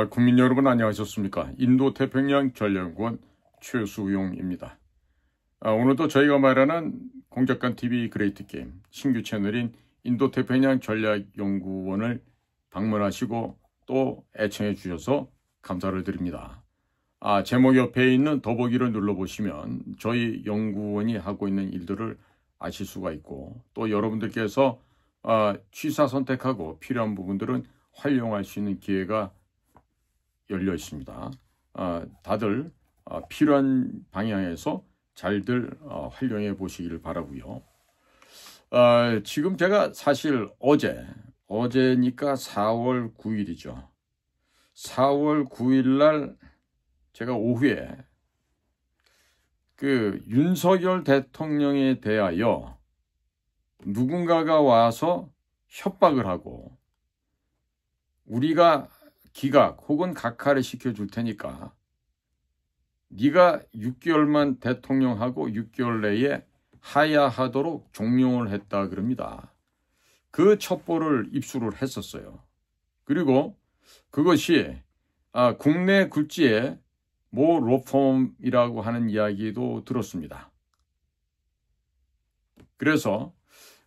국민 여러분 안녕하셨습니까? 인도태평양전략연구원 최수용입니다. 오늘도 저희가 말하는 공작관 TV 그레이트 게임 신규 채널인 인도태평양전략연구원을 방문하시고 또 애청해 주셔서 감사를 드립니다. 제목 옆에 있는 더보기를 눌러보시면 저희 연구원이 하고 있는 일들을 아실 수가 있고, 또 여러분들께서 취사 선택하고 필요한 부분들은 활용할 수 있는 기회가 열려 있습니다. 다들 필요한 방향에서 잘들 활용해 보시길 바라고요. 지금 제가 사실 어제니까 4월 9일이죠. 4월 9일 날 제가 오후에 그 윤석열 대통령에 대하여 누군가가 와서 협박을 하고 우리가 기각 혹은 각하를 시켜줄 테니까 네가 6개월만 대통령하고 6개월 내에 하야하도록 종용을 했다 그럽니다. 그 첩보를 입수를 했었어요. 그리고 그것이 국내 굴지의 모 로펌이라고 하는 이야기도 들었습니다. 그래서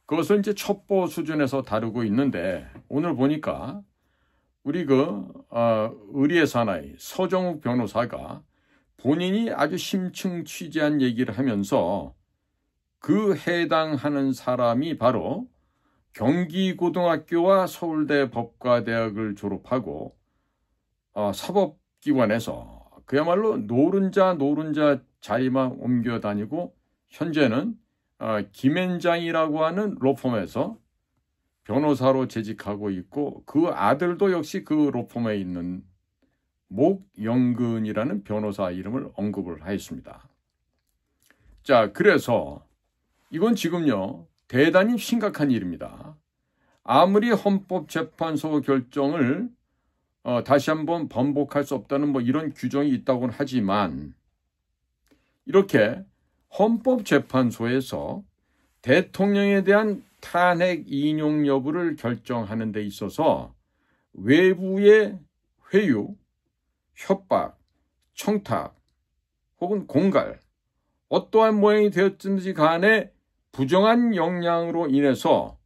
그것을 이제 첩보 수준에서 다루고 있는데, 오늘 보니까 우리 의리의 사나이 서정욱 변호사가 본인이 아주 심층 취재한 얘기를 하면서 그 해당하는 사람이 바로 경기고등학교와 서울대 법과대학을 졸업하고 사법기관에서 그야말로 노른자 자리만 옮겨 다니고 현재는 김앤장이라고 하는 로펌에서 변호사로 재직하고 있고, 그 아들도 역시 그 로펌에 있는 목영근이라는 변호사 이름을 언급을 하였습니다. 자, 그래서 이건 지금요 대단히 심각한 일입니다. 아무리 헌법재판소 결정을 다시 한번 번복할 수 없다는 이런 규정이 있다고는 하지만, 이렇게 헌법재판소에서 대통령에 대한 탄핵 인용 여부를 결정하는 데 있어서 외부의 회유, 협박, 청탁 혹은 공갈, 어떠한 모양이 되었든지 간에 부정한 영향으로 인해서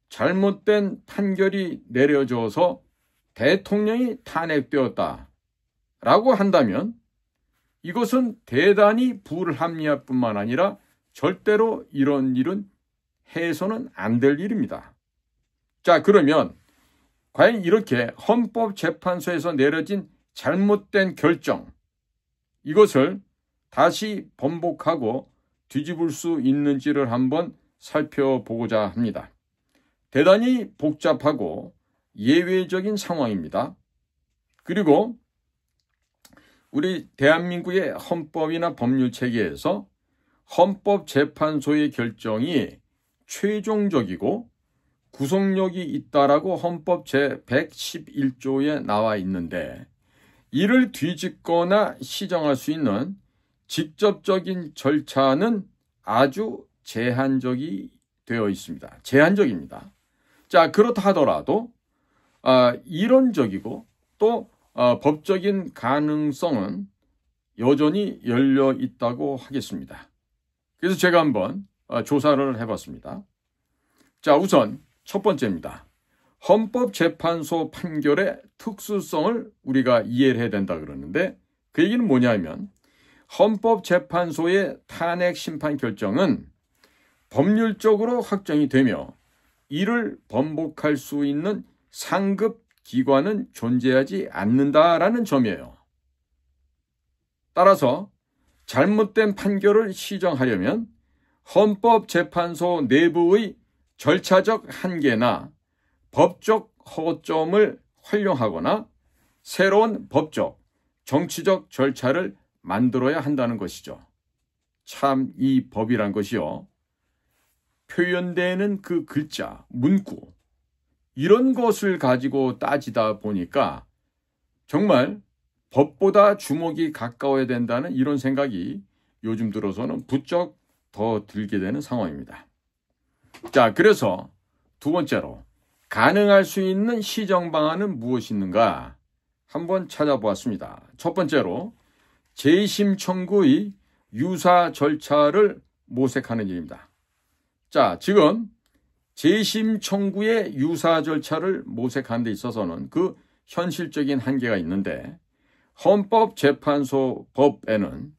잘못된 판결이 내려져서 대통령이 탄핵되었다라고 한다면 이것은 대단히 불합리할 뿐만 아니라 절대로 이런 일은 해서는 안 될 일입니다. 자, 그러면 과연 이렇게 헌법재판소에서 내려진 잘못된 결정, 이것을 다시 번복하고 뒤집을 수 있는지를 한번 살펴보고자 합니다. 대단히 복잡하고 예외적인 상황입니다. 그리고 우리 대한민국의 헌법이나 법률 체계에서 헌법재판소의 결정이 최종적이고 구속력이 있다라고 헌법 제111조에 나와 있는데, 이를 뒤집거나 시정할 수 있는 직접적인 절차는 아주 제한적이 되어 있습니다. 제한적입니다. 자, 그렇다 하더라도 이론적이고 또 법적인 가능성은 여전히 열려 있다고 하겠습니다. 그래서 제가 한번 조사를 해봤습니다. 자, 우선 첫 번째입니다. 헌법재판소 판결의 특수성을 우리가 이해를 해야 된다 그러는데, 그 얘기는 뭐냐면 헌법재판소의 탄핵 심판 결정은 법률적으로 확정이 되며 이를 번복할 수 있는 상급 기관은 존재하지 않는다라는 점이에요. 따라서 잘못된 판결을 시정하려면 헌법재판소 내부의 절차적 한계나 법적 허점을 활용하거나 새로운 법적, 정치적 절차를 만들어야 한다는 것이죠. 참 이 법이란 것이요, 표현되는 그 글자, 문구, 이런 것을 가지고 따지다 보니까 정말 법보다 주먹이 가까워야 된다는 이런 생각이 요즘 들어서는 부쩍 더 들게 되는 상황입니다. 자, 그래서 두 번째로 가능할 수 있는 시정 방안은 무엇이 있는가 한번 찾아보았습니다. 첫 번째로 재심 청구의 유사 절차를 모색하는 일입니다. 자, 지금 재심 청구의 유사 절차를 모색하는 데 있어서는 그 현실적인 한계가 있는데 헌법재판소 법에는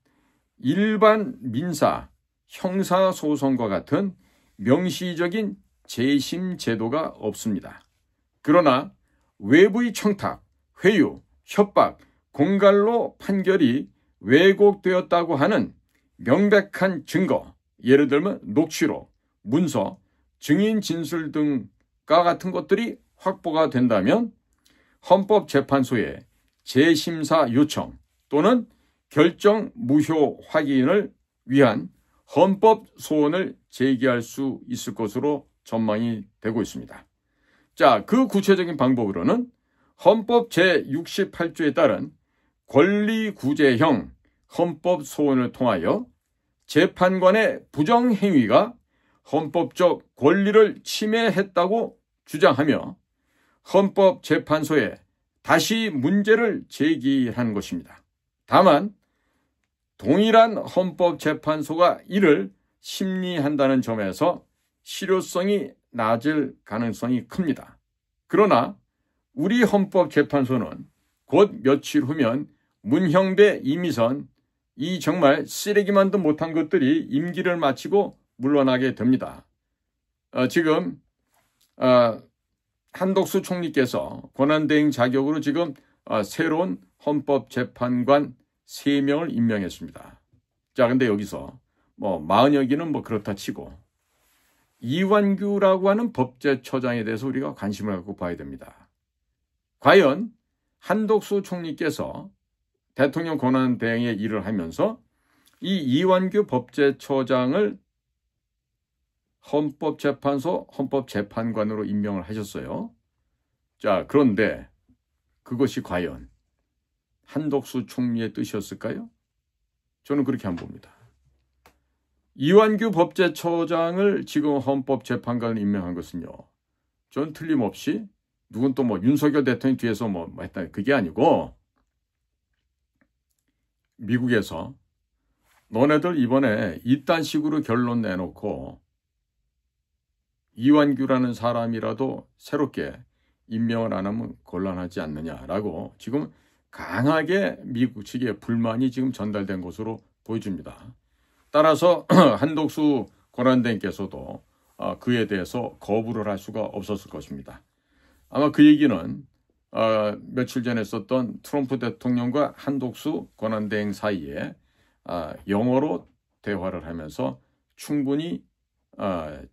일반 민사, 형사소송과 같은 명시적인 재심 제도가 없습니다. 그러나 외부의 청탁, 회유, 협박, 공갈로 판결이 왜곡되었다고 하는 명백한 증거, 예를 들면 녹취록, 문서, 증인 진술 등과 같은 것들이 확보가 된다면 헌법재판소에 재심사 요청 또는 결정 무효 확인을 위한 헌법 소원을 제기할 수 있을 것으로 전망이 되고 있습니다. 자, 그 구체적인 방법으로는 헌법 제68조에 따른 권리구제형 헌법 소원을 통하여 재판관의 부정행위가 헌법적 권리를 침해했다고 주장하며 헌법재판소에 다시 문제를 제기하는 것입니다. 다만 동일한 헌법재판소가 이를 심리한다는 점에서 실효성이 낮을 가능성이 큽니다. 그러나 우리 헌법재판소는 곧 며칠 후면 문형배 이미선 이 정말 쓰레기만도 못한 것들이 임기를 마치고 물러나게 됩니다. 지금 한덕수 총리께서 권한대행 자격으로 지금 새로운 헌법재판관 3명을 임명했습니다. 자, 근데 여기서 40여기는 그렇다 치고 이완규라고 하는 법제처장에 대해서 우리가 관심을 갖고 봐야 됩니다. 과연 한덕수 총리께서 대통령 권한대행의 일을 하면서 이 이완규 법제처장을 헌법재판소 헌법재판관으로 임명을 하셨어요. 자, 그런데 그것이 과연 한덕수 총리의 뜻이었을까요? 저는 그렇게 안 봅니다. 이완규 법제처장을 지금 헌법재판관을 임명한 것은요, 전 틀림없이 누군 또 윤석열 대통령 뒤에서 했다, 그게 아니고 미국에서 너네들 이번에 이딴 식으로 결론 내놓고 이완규라는 사람이라도 새롭게 임명을 안 하면 곤란하지 않느냐라고 지금 강하게 미국 측에 불만이 지금 전달된 것으로 보여집니다. 따라서 한덕수 권한대행께서도 그에 대해서 거부를 할 수가 없었을 것입니다. 아마 그 얘기는 며칠 전에 썼던 트럼프 대통령과 한덕수 권한대행 사이에 영어로 대화를 하면서 충분히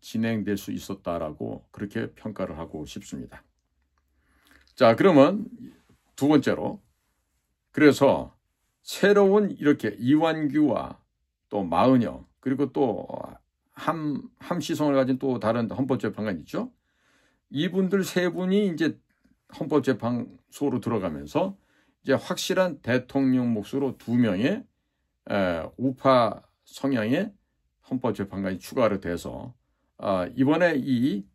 진행될 수 있었다라고 그렇게 평가를 하고 싶습니다. 자, 그러면 두 번째로, 그래서 새로운 이렇게 이완규와 또 마은영 그리고 또 함시성을 가진 또 다른 헌법재판관 있죠. 이분들 세 분이 이제 헌법재판소로 들어가면서 이제 확실한 대통령 몫으로 2명의 우파 성향의 헌법재판관이 추가로 돼서 이번에 이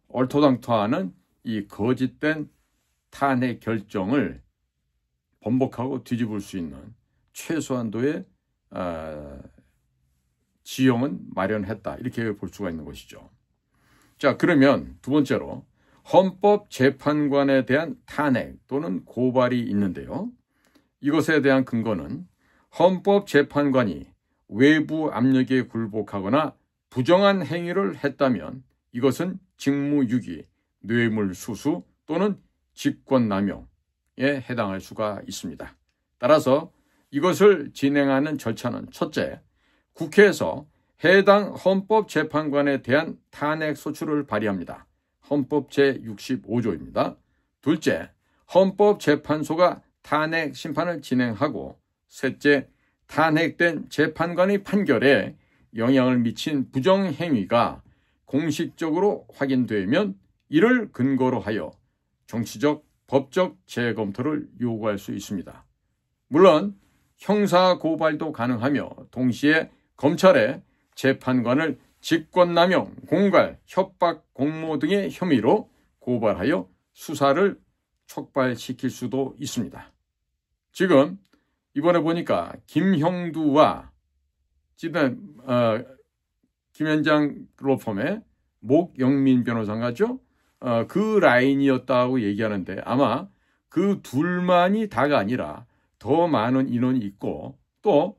얼토당토하는 이 거짓된 탄핵 결정을 번복하고 뒤집을 수 있는 최소한도의 지형은 마련했다, 이렇게 볼 수가 있는 것이죠. 자, 그러면 두 번째로 헌법재판관에 대한 탄핵 또는 고발이 있는데요. 이것에 대한 근거는 헌법재판관이 외부 압력에 굴복하거나 부정한 행위를 했다면 이것은 직무유기, 뇌물수수 또는 직권남용에 해당할 수가 있습니다. 따라서 이것을 진행하는 절차는 첫째, 국회에서 해당 헌법재판관에 대한 탄핵 소추를 발의합니다. 헌법 제65조입니다. 둘째, 헌법재판소가 탄핵 심판을 진행하고, 셋째, 탄핵된 재판관의 판결에 영향을 미친 부정행위가 공식적으로 확인되면 이를 근거로 하여 정치적, 법적 재검토를 요구할 수 있습니다. 물론 형사고발도 가능하며 동시에 검찰에 재판관을 직권남용, 공갈, 협박, 공모 등의 혐의로 고발하여 수사를 촉발시킬 수도 있습니다. 지금 이번에 보니까 김형두와 김현장 로펌의 목영민 변호사인가죠? 그 라인이었다고 얘기하는데 아마 그 둘만이 다가 아니라 더 많은 인원이 있고 또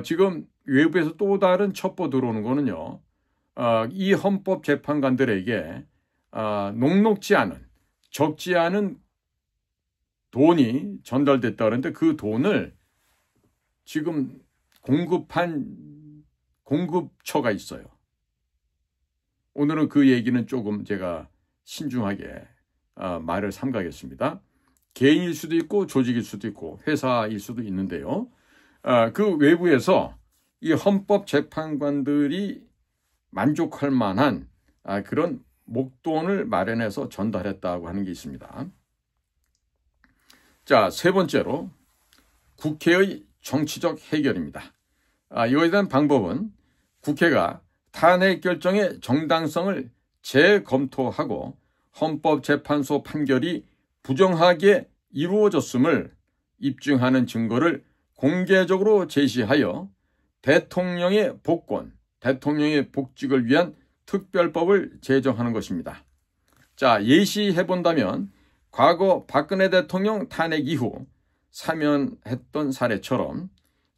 지금 외부에서 또 다른 첩보 들어오는 거는요. 이 헌법재판관들에게 녹록지 않은 적지 않은 돈이 전달됐다 그러는데 그 돈을 지금 공급한 공급처가 있어요. 오늘은 그 얘기는 조금 제가 신중하게 말을 삼가겠습니다. 개인일 수도 있고 조직일 수도 있고 회사일 수도 있는데요. 그 외부에서 이 헌법재판관들이 만족할 만한 그런 목돈을 마련해서 전달했다고 하는 게 있습니다. 자, 세 번째로 국회의 정치적 해결입니다. 이거에 대한 방법은 국회가 탄핵 결정의 정당성을 재검토하고 헌법재판소 판결이 부정하게 이루어졌음을 입증하는 증거를 공개적으로 제시하여 대통령의 복권, 대통령의 복직을 위한 특별법을 제정하는 것입니다. 자, 예시해 본다면 과거 박근혜 대통령 탄핵 이후 사면했던 사례처럼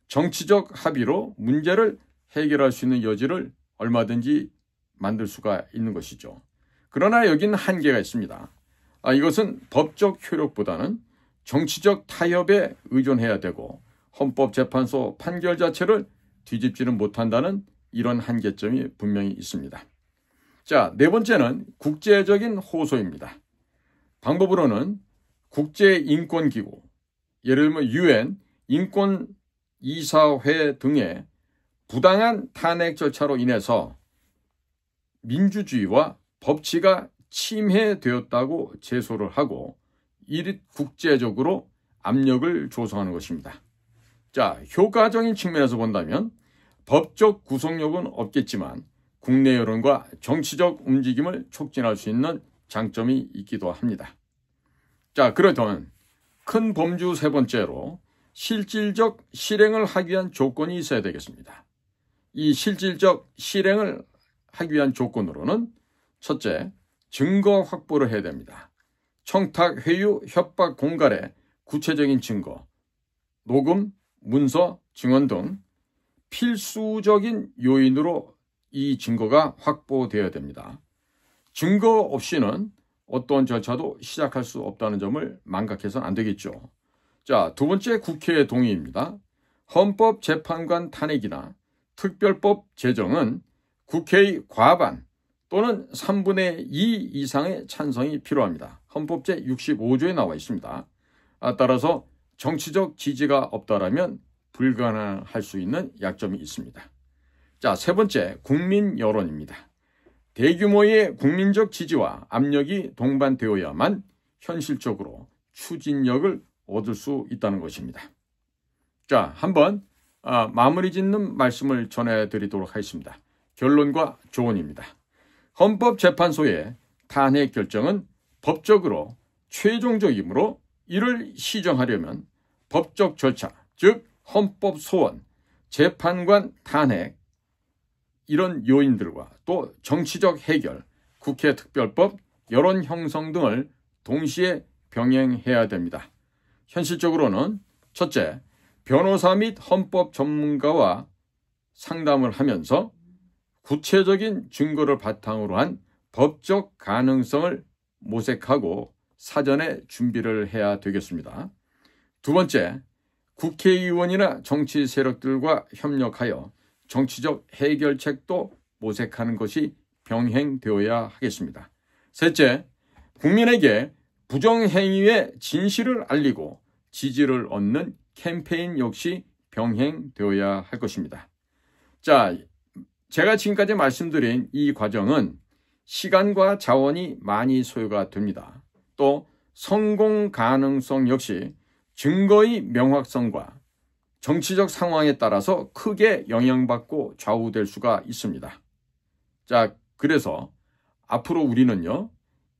정치적 합의로 문제를 해결할 수 있는 여지를 얼마든지 만들 수가 있는 것이죠. 그러나 여기는 한계가 있습니다. 이것은 법적 효력보다는 정치적 타협에 의존해야 되고 헌법재판소 판결 자체를 뒤집지는 못한다는 이런 한계점이 분명히 있습니다. 자, 네 번째는 국제적인 호소입니다. 방법으로는 국제인권기구, 예를 들면 UN 인권이사회 등의 부당한 탄핵 절차로 인해서 민주주의와 법치가 침해되었다고 제소를 하고 이리 국제적으로 압력을 조성하는 것입니다. 자, 효과적인 측면에서 본다면 법적 구속력은 없겠지만 국내 여론과 정치적 움직임을 촉진할 수 있는 장점이 있기도 합니다. 자, 그러던 큰 범주 세 번째로 실질적 실행을 하기 위한 조건이 있어야 되겠습니다. 이 실질적 실행을 하기 위한 조건으로는 첫째, 증거 확보를 해야 됩니다. 청탁, 회유, 협박, 공갈의 구체적인 증거, 녹음, 문서, 증언 등 필수적인 요인으로 이 증거가 확보되어야 됩니다. 증거 없이는 어떤 절차도 시작할 수 없다는 점을 망각해서는 안 되겠죠. 자, 두 번째 국회의 동의입니다. 헌법재판관 탄핵이나 특별법 제정은 국회의 과반 또는 3분의 2 이상의 찬성이 필요합니다. 헌법제 65조에 나와 있습니다. 따라서 정치적 지지가 없다라면 불가능할 수 있는 약점이 있습니다. 자, 세 번째, 국민 여론입니다. 대규모의 국민적 지지와 압력이 동반되어야만 현실적으로 추진력을 얻을 수 있다는 것입니다. 자, 한번 마무리 짓는 말씀을 전해드리도록 하겠습니다. 결론과 조언입니다. 헌법재판소의 탄핵 결정은 법적으로 최종적이므로 이를 시정하려면 법적 절차, 즉 헌법 소원, 재판관 탄핵 이런 요인들과 또 정치적 해결, 국회 특별법, 여론 형성 등을 동시에 병행해야 됩니다. 현실적으로는 첫째, 변호사 및 헌법 전문가와 상담을 하면서 구체적인 증거를 바탕으로 한 법적 가능성을 모색하고 사전에 준비를 해야 되겠습니다. 두 번째, 국회의원이나 정치 세력들과 협력하여 정치적 해결책도 모색하는 것이 병행되어야 하겠습니다. 셋째, 국민에게 부정행위의 진실을 알리고 지지를 얻는 캠페인 역시 병행되어야 할 것입니다. 자, 제가 지금까지 말씀드린 이 과정은 시간과 자원이 많이 소요가 됩니다. 또 성공 가능성 역시 증거의 명확성과 정치적 상황에 따라서 크게 영향받고 좌우될 수가 있습니다. 자, 그래서 앞으로 우리는요,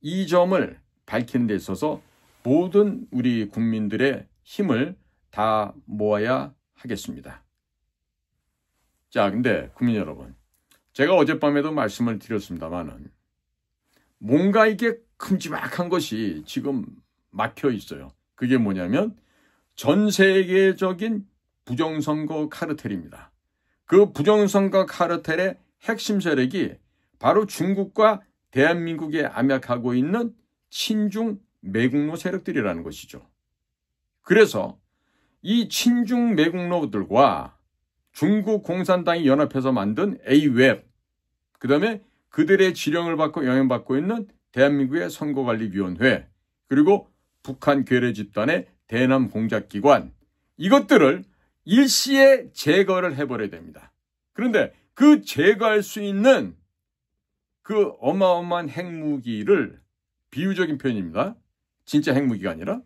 이 점을 밝히는 데 있어서 모든 우리 국민들의 힘을 다 모아야 하겠습니다. 자, 근데 국민 여러분, 제가 어젯밤에도 말씀을 드렸습니다만은 뭔가 이게 큼지막한 것이 지금 막혀 있어요. 그게 뭐냐면 전 세계적인 부정선거 카르텔입니다. 그 부정선거 카르텔의 핵심 세력이 바로 중국과 대한민국에 암약하고 있는 친중 매국노 세력들이라는 것이죠. 그래서 이 친중 매국노들과 중국 공산당이 연합해서 만든 A웹, 그 다음에 그들의 지령을 받고 영향받고 있는 대한민국의 선거관리위원회, 그리고 북한 괴뢰 집단의 대남 공작기관, 이것들을 일시에 제거를 해버려야 됩니다. 그런데 그 제거할 수 있는 그 어마어마한 핵무기를, 비유적인 표현입니다. 진짜 핵무기가 아니라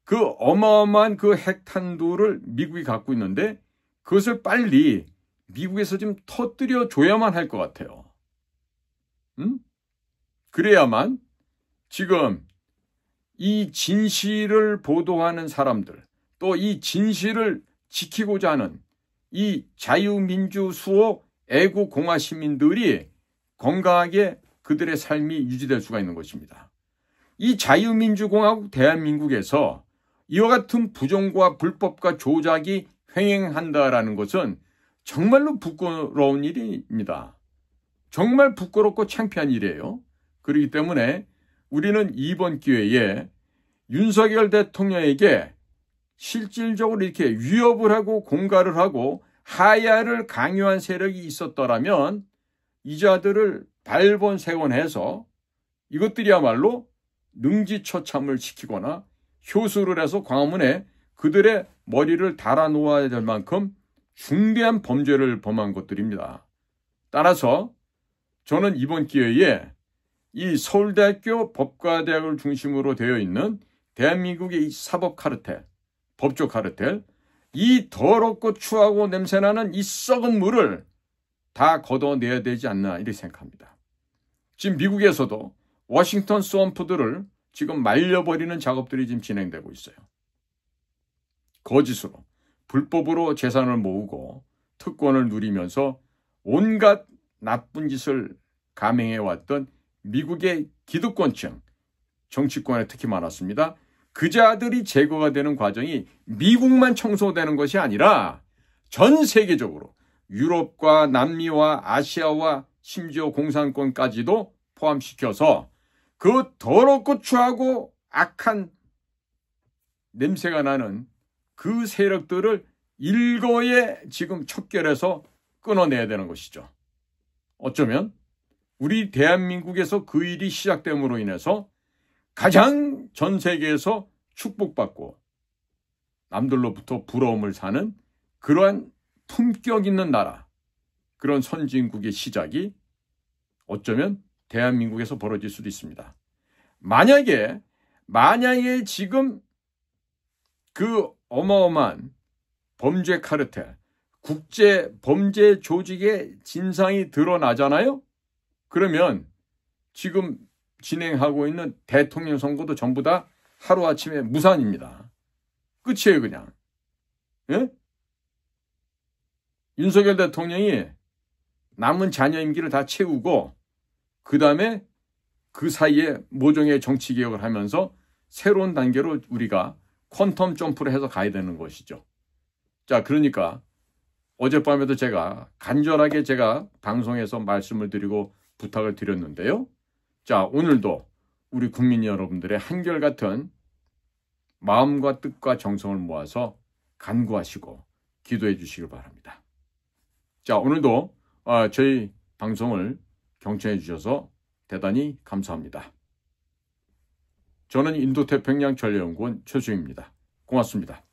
그 어마어마한 그 핵탄두를 미국이 갖고 있는데 그것을 빨리 미국에서 좀 터뜨려 줘야만 할 것 같아요. 그래야만 지금 이 진실을 보도하는 사람들, 또 이 진실을 지키고자 하는 이 자유민주 수호 애국공화 시민들이 건강하게 그들의 삶이 유지될 수가 있는 것입니다. 이 자유민주공화국 대한민국에서 이와 같은 부정과 불법과 조작이 횡행한다라는 것은 정말로 부끄러운 일입니다. 정말 부끄럽고 창피한 일이에요. 그렇기 때문에 우리는 이번 기회에 윤석열 대통령에게 실질적으로 이렇게 위협을 하고 공갈을 하고 하야를 강요한 세력이 있었더라면 이 자들을 발본색원해서 이것들이야말로 능지처참을 시키거나 효수를 해서 광화문에 그들의 머리를 달아 놓아야 될 만큼 중대한 범죄를 범한 것들입니다. 따라서 저는 이번 기회에 이 서울대학교 법과대학을 중심으로 되어 있는 대한민국의 이 사법 카르텔, 법조 카르텔, 이 더럽고 추하고 냄새나는 이 썩은 물을 다 걷어내야 되지 않나 이렇게 생각합니다. 지금 미국에서도 워싱턴 스왑프들을 지금 말려버리는 작업들이 지금 진행되고 있어요. 거짓으로, 불법으로 재산을 모으고 특권을 누리면서 온갖 나쁜 짓을 감행해왔던 미국의 기득권층, 정치권에 특히 많았습니다. 그 자들이 제거가 되는 과정이 미국만 청소되는 것이 아니라 전 세계적으로 유럽과 남미와 아시아와 심지어 공산권까지도 포함시켜서 그 더럽고 추하고 악한 냄새가 나는 그 세력들을 일거에 지금 척결해서 끊어내야 되는 것이죠. 어쩌면 우리 대한민국에서 그 일이 시작됨으로 인해서 가장 전 세계에서 축복받고 남들로부터 부러움을 사는 그러한 품격 있는 나라, 그런 선진국의 시작이 어쩌면 대한민국에서 벌어질 수도 있습니다. 만약에 지금 그 어마어마한 범죄 카르텔, 국제 범죄 조직의 진상이 드러나잖아요? 그러면 지금 진행하고 있는 대통령 선거도 전부 다 하루아침에 무산입니다. 끝이에요, 그냥. 예? 윤석열 대통령이 남은 자녀 임기를 다 채우고 그 다음에 그 사이에 모종의 정치개혁을 하면서 새로운 단계로 우리가 퀀텀 점프를 해서 가야 되는 것이죠. 자, 그러니까 어젯밤에도 제가 간절하게 방송에서 말씀을 드리고 부탁을 드렸는데요. 자, 오늘도 우리 국민 여러분들의 한결같은 마음과 뜻과 정성을 모아서 간구하시고 기도해 주시길 바랍니다. 자, 오늘도 저희 방송을 경청해 주셔서 대단히 감사합니다. 저는 인도태평양 전략연구원 최수영입니다. 고맙습니다.